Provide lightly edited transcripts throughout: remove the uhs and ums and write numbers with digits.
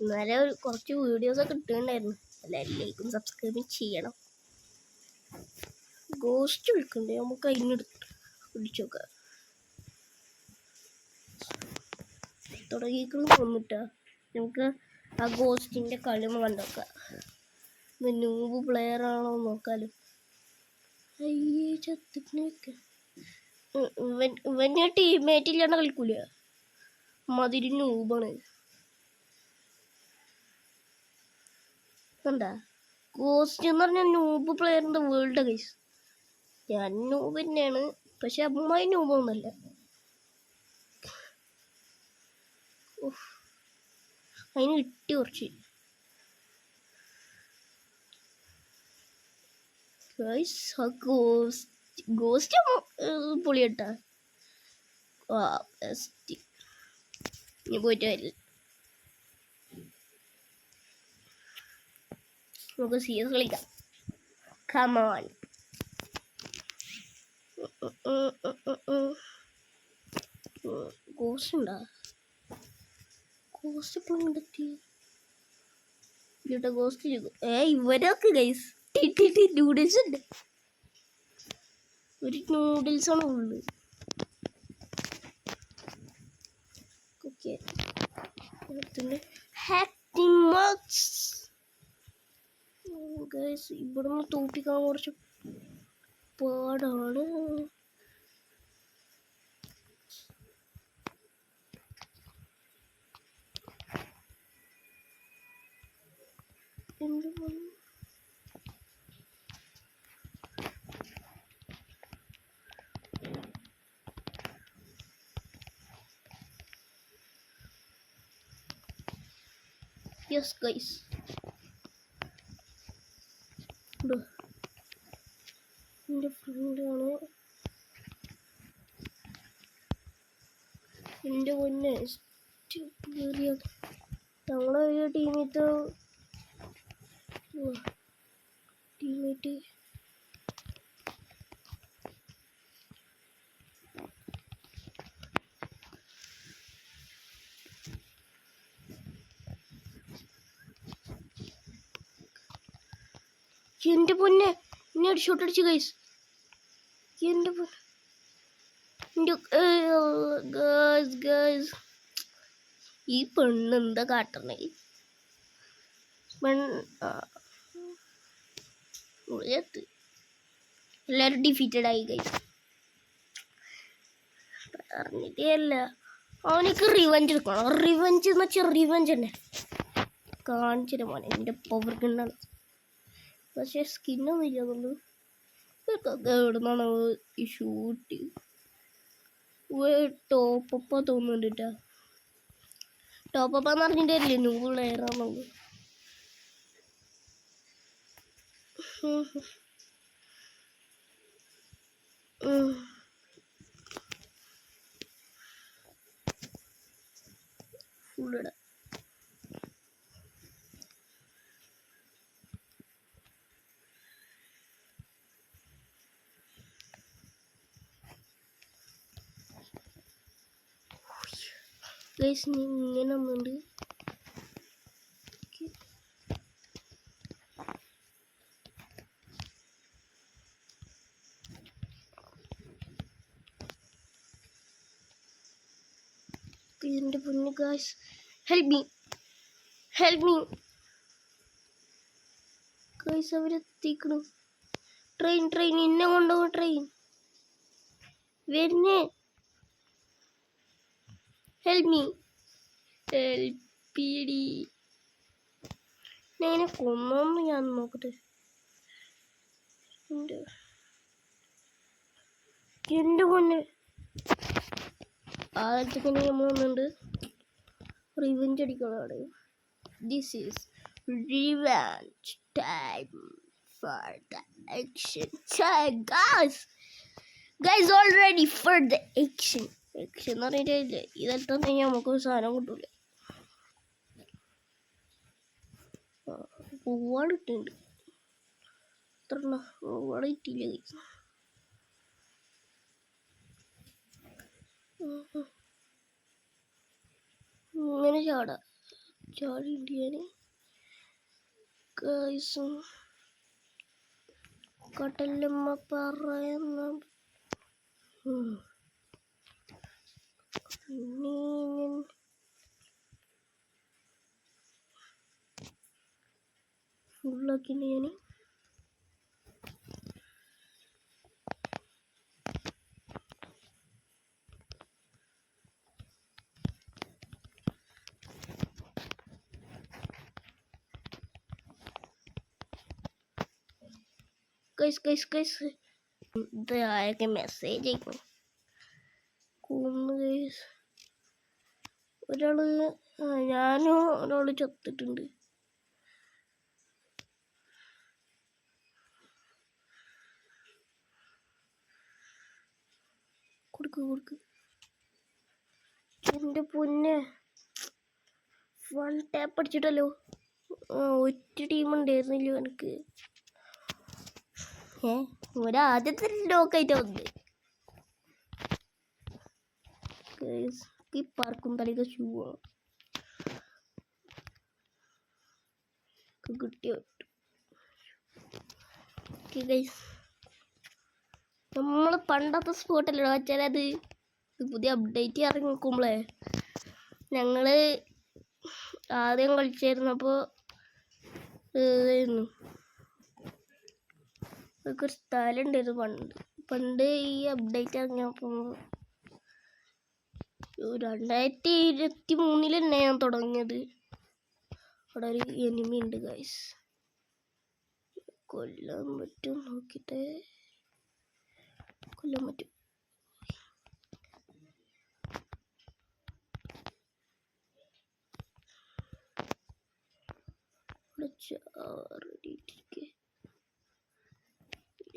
ഇന്നലെ കുറച്ച് വീഡിയോസൊക്കെ ഇട്ടിട്ടുണ്ടായിരുന്നു. എല്ലാവരും ലൈക്കും സബ്സ്ക്രൈബും ചെയ്യണം. ഗോസ്റ്റ് വിളിക്കണ്ടേ, നമുക്ക് അതിനെടുത്ത് പിടിച്ചു നോക്കാം. തുടങ്ങിക്കണം തോന്നിട്ടാ. നമുക്ക് ആ ഗോസ്റ്റിൻ്റെ കളിമ കണ്ടോക്കാം. ഇത് ന്യൂബ് പ്ലെയർ ആണോ നോക്കാലോ. അയ്യേ ചത്തിനൊക്കെ ഇവൻ്റെ ടീമേറ്റില്ലാണ്ട് കളിക്കൂല. മതിരി ന്യൂബാണ്. എന്താ ഗോസ്റ്റ് എന്ന് പറഞ്ഞാൽ ന്യൂബ് പ്ലെയറിൻ്റെ വേൾഡ് ഗൈസ്. ഞാൻ ന്യൂബ് തന്നെയാണ്, പക്ഷെ അമ്മായി ന്യൂബൊന്നുമല്ല. അതിന് കിട്ടി കുറച്ച്. ഗോസ്റ്റ് പൊളിയട്ടാ. ഇനി പോയിട്ട് വരില്ല. നമുക്ക് CS കളിക്കാം. Come on. ഗോസ്റ്റ് ഉണ്ടാ? ഗോസ്റ്റ് ഇപ്പോൾ കണ്ടെത്തി. ഇവിടെ ഗോസ്റ്റ് ഇവരൊക്കെ ഗൈസ് നൂഡിൽസ് ഉണ്ട്. ഒരു നൂഡിൽസാണ് ഉള്ളത്. ഓക്കെ ഗൈസ് ഇവിടുന്ന് തോപ്പിക്കാൻ കുറച്ച് പാടാണ്. യെസ് ഗൈസ്, എൻ്റെ ഫ്രണ്ടാണ്. എൻ്റെ പൊന്നെ ഞങ്ങളെ ഒരു ടീമേറ്റ് എൻ്റെ പൊന്നെ എന്നെ ഒരു ഷോട്ട് അടിച്ചു ഗൈസ്. എൻ്റെ ഗൈസ് ഈ പെണ്ണ് എന്താ കാട്ടണേ? എല്ലാവരും ഡിഫീറ്റഡ് ആയി ഗൈസ്. പറഞ്ഞിട്ടേ അല്ല, അവനക്ക് റിവഞ്ച് എടുക്കണം. റിവഞ്ച് എന്ന് വെച്ചാൽ റിവഞ്ച് തന്നെ കാണിച്ചിട്ട് മോനെ. എൻ്റെ പവർ ഗണ്ണാണ്, പക്ഷേ സ്കിന്നൊന്നും ഇല്ലാതുള്ളൂ. എവിടെ നിന്നാണ് ഈ ഷൂട്ട്? ടോപ്പപ്പാ തോന്നുന്നുണ്ട് കേട്ടോ. ടോപ്പപ്പാന്ന് പറഞ്ഞിട്ടല്ലേ ന്യൂ ലെയറാണുള്ളൂ. ഫുള്ളിട ഗൈസ്. ഇങ്ങനെ ഒന്നുണ്ട്. എൻ്റെ പൊന്നു ഗൈസ്, ഹെൽപ്പ് മീ ഗൈസ്. അവരെത്തിക്കണം. ട്രെയിൻ എന്നെ കൊണ്ടുപോകും. ട്രെയിൻ വരുന്നേ. Help me. ഹെൽപ്പിടി. എന്നെ കൊന്നോന്ന് ഞാൻ നോക്കട്ടെ. എൻ്റെ പൊന്നെ ആദ്യത്തെ നമ്മൾ വന്നിട്ടുണ്ട്. റിവെഞ്ച് അടിക്കണം. This is revenge time for the action time guys all ready for the action എന്ന് പറഞ്ഞിട്ടില്ലേ. ഇതെടുത്തെങ്കിൽ നമുക്ക് സാധനം കിട്ടൂല. ഒരുപാട് ഇട്ടുണ്ട്. എത്ര ഒരുപാട് കിട്ടിയില്ല ഗൈസ്. ഇങ്ങനെ ചാടാം. ചാടിയുണ്ട് ഞാൻ ഗൈസ്. കടലമ്മ പറയുന്ന ഫുള്ളാക്കിണ്ട് ഞാൻ. ഗൈസ് ഇത് ആരൊക്കെ മെസ്സേജ് അയക്കണം കൊന്ന് ഗൈസ്. ഞാനും ഒരാൾ ചത്തിട്ടുണ്ട്. കൊടുക്ക് എൻ്റെ പൊന്നെ. 1 ടാപ്പ് അടിച്ചിട്ടല്ലോ. ഒറ്റ ടീം ഉണ്ടായിരുന്നില്ലോ എനിക്ക്. ഒരാദ്യത്തെ ലോക്കായിട്ട് വന്ന് ഈ പറക്കും തലയ്ക്ക് ഷൂ കിട്ടിയ. നമ്മൾ പണ്ടത്തെ സ്പോട്ടല്ലോ വെച്ചാൽ അത് പുതിയ അപ്ഡേറ്റ് ഇറങ്ങി നോക്കുമ്പോളേ ഞങ്ങൾ ആദ്യം കളിച്ചായിരുന്നപ്പോൾ ഒരു സ്ഥലം ഉണ്ടായിരുന്നു പണ്ട് ഈ അപ്ഡേറ്റ് ഇറങ്ങിയപ്പോൾ 2023 തന്നെ ഞാൻ തുടങ്ങിയത്. അവിടെ ഒരു എനിമി ഉണ്ട് ഗൈസ്. കൊല്ലാൻ പറ്റും നോക്കിട്ടെ. കൊല്ലാൻ പറ്റും.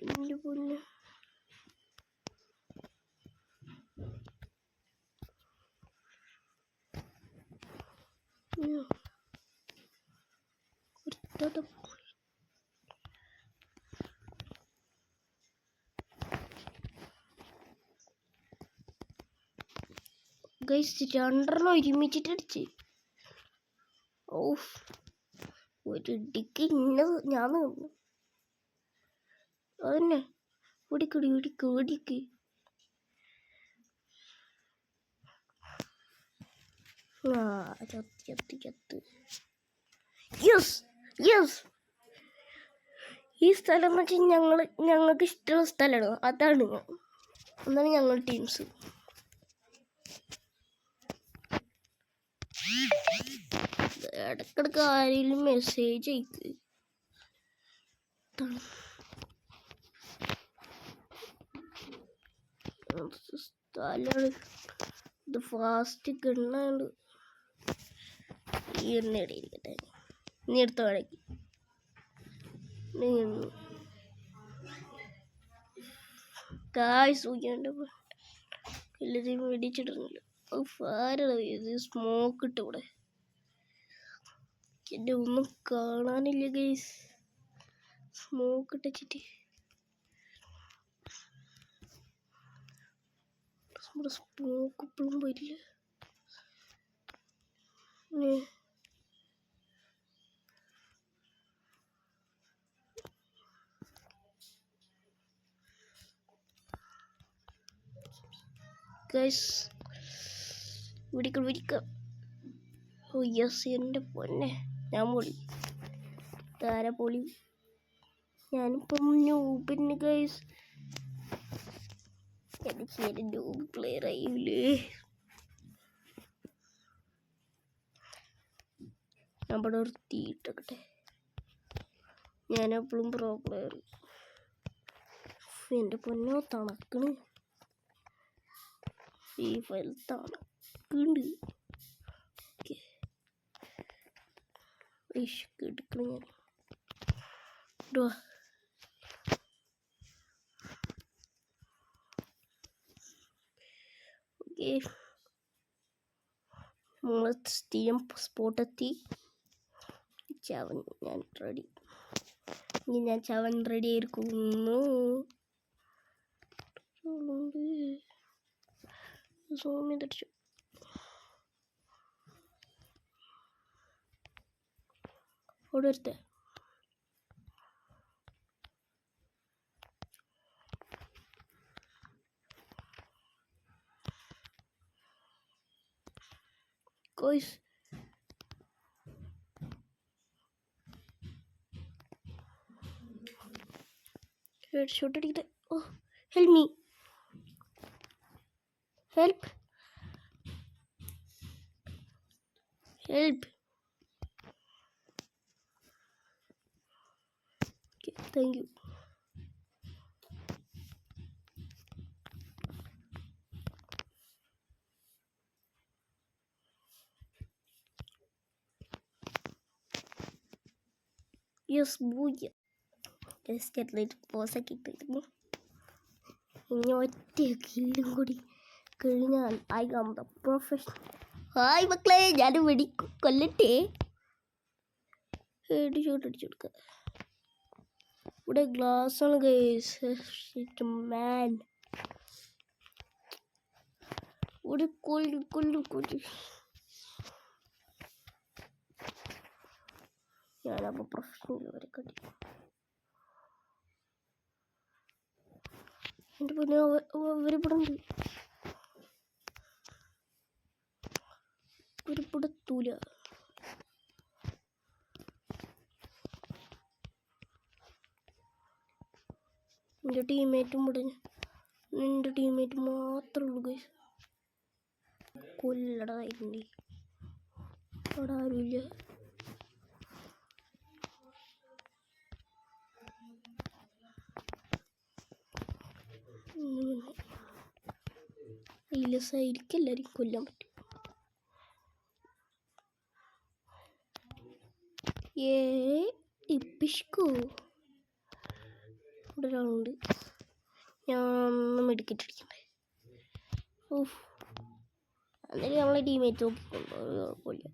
എൻ്റെ പൊന്നെ ഗൈസ് 2 ഒരുമിച്ചിട്ട് അടിച്ച്. ഒരു ഇടിക്ക് ഇന്ന ഞാൻ നിന്നു. അതന്നെ ഓടിക്ക്. ചത്ത്. യെസ് ഈ സ്ഥലം എന്ന് വെച്ചാൽ ഞങ്ങൾക്ക് ഇഷ്ടമുള്ള സ്ഥലമാണ്. അതാണ് ഞങ്ങളുടെ ടീംസ്. ഇടക്കിടക്ക് ആരെങ്കിലും മെസ്സേജ് അയക്ക്. സ്ഥലമാണ് ഇത്. ഫാസ്റ്റ് ഗണ്ണാണ്. ഈ എണ്ണ ഇടയിരിക്കട്ടെ. നീ എടുത്ത വേണമെങ്കിൽ സൂചിയുടെ എല്ലാവരെയും മേടിച്ചിടുന്നില്ല. ആരാണ് സ്മോക്ക് ഇട്ട് ഇവിടെ? എൻ്റെ ഒന്നും കാണാനില്ല ഗൈസ്. സ്മോക്ക് ഇട്ടിട്ട് സ്മോക്ക് ഇപ്പോഴും വരില്ല. ഗൈസ് വിടിക്കാം. യെസ് എൻ്റെ പൊന്നെ ഞാൻ പൊളി. താര പൊളി. ഞാനിപ്പം ന്യൂബിന് ഗൈസ്. എനിക്ക് ന്യൂബ് പ്ലെയർ ആയില്ലേ. അവിടെ ഒരു തീയിട്ടൊക്കെ. ഞാനെപ്പോഴും പ്രോ പ്ലെയർ. എൻ്റെ പൊന്നോ തണുക്കണ്. ഈ ഫയൽ തണുക്കുന്നുണ്ട്. എടുക്കണം ഞാൻ. നമ്മൾ സ്ഥിരം സ്പോട്ടെത്തി. ഞാൻ റെഡി. ഇനി ഞാൻ ചവൻ റെഡി ആയിരിക്കുന്നു. സോമി തടിച്ചു. അവിടെ ഒരുത്തെ ഗോയ്സ് ഹെഡ്ഷോട്ട് അടിക്കട്ടെ. Oh help me, help help. Thank you. Yes booyah. Just പോസൊക്കെ ഇട്ടിരുന്നു. ഇനി ഒറ്റ കില്ലും കൂടി കഴിഞ്ഞാൽ I am the professional. Hi മക്കളെ, ഞാൻ വെടിക്കും കൊല്ലട്ടെ. ഹെഡ് ഷോട്ട് അടിച്ചു കൊടുക്കുക. ഇവിടെ ഗ്ലാസ് ആണ് ഗൈസ്. മാൻ ഇവിടെ കൊല്ലു. ഞാനപ്പോൾ പ്രൊഫഷണൽ വരെ കണ്ടി. എൻ്റെ പിന്നെ അവരിവിടെ ഉണ്ട്. ഒരുപിടത്തൂല. എൻ്റെ ടീമേറ്റും ഇവിടെ. എൻ്റെ ടീമേറ്റ് മാത്രമേ ഉള്ളൂ ഗൈസ്. കൊല്ലടായിട്ടുണ്ട്. അവിടെ ആരുമില്ല. ഇല്ല, സൈഡിക്ക് എല്ലാവരും കൊല്ലാൻ പറ്റും. ഇപ്പിഷ്കോ ഇവിടെ ഒരാളുണ്ട്. ഞാൻ മെഡിക്കറ്റ് അടിക്കണ്ടേ. ഓഹ്, അന്നേരം നമ്മളെ ടീമേറ്റ് നോക്കിക്കൊണ്ട്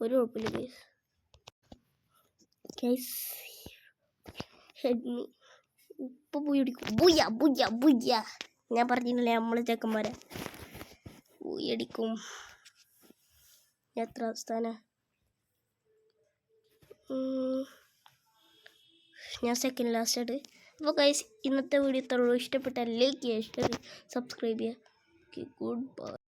ഒരു കുഴപ്പമില്ല ഗൈസ്. Guys head me. ഉപ്പ് പോയി അടിക്കും. ബുയ്യ. ഞാൻ പറഞ്ഞില്ലേ നമ്മളെ ചെക്കന്മാരെ പോയി അടിക്കും. എത്ര സ്ഥാന? ഞാൻ സെക്കൻഡ് ലാസ്റ്റ് ആയിട്ട്. അപ്പോൾ ഗൈസ് ഇന്നത്തെ വീഡിയോ ഇത്രയുള്ളൂ. ഇഷ്ടപ്പെട്ടാൽ ലൈക്ക് ചെയ്യുക, സബ്സ്ക്രൈബ് ചെയ്യുക. Okay, good bye.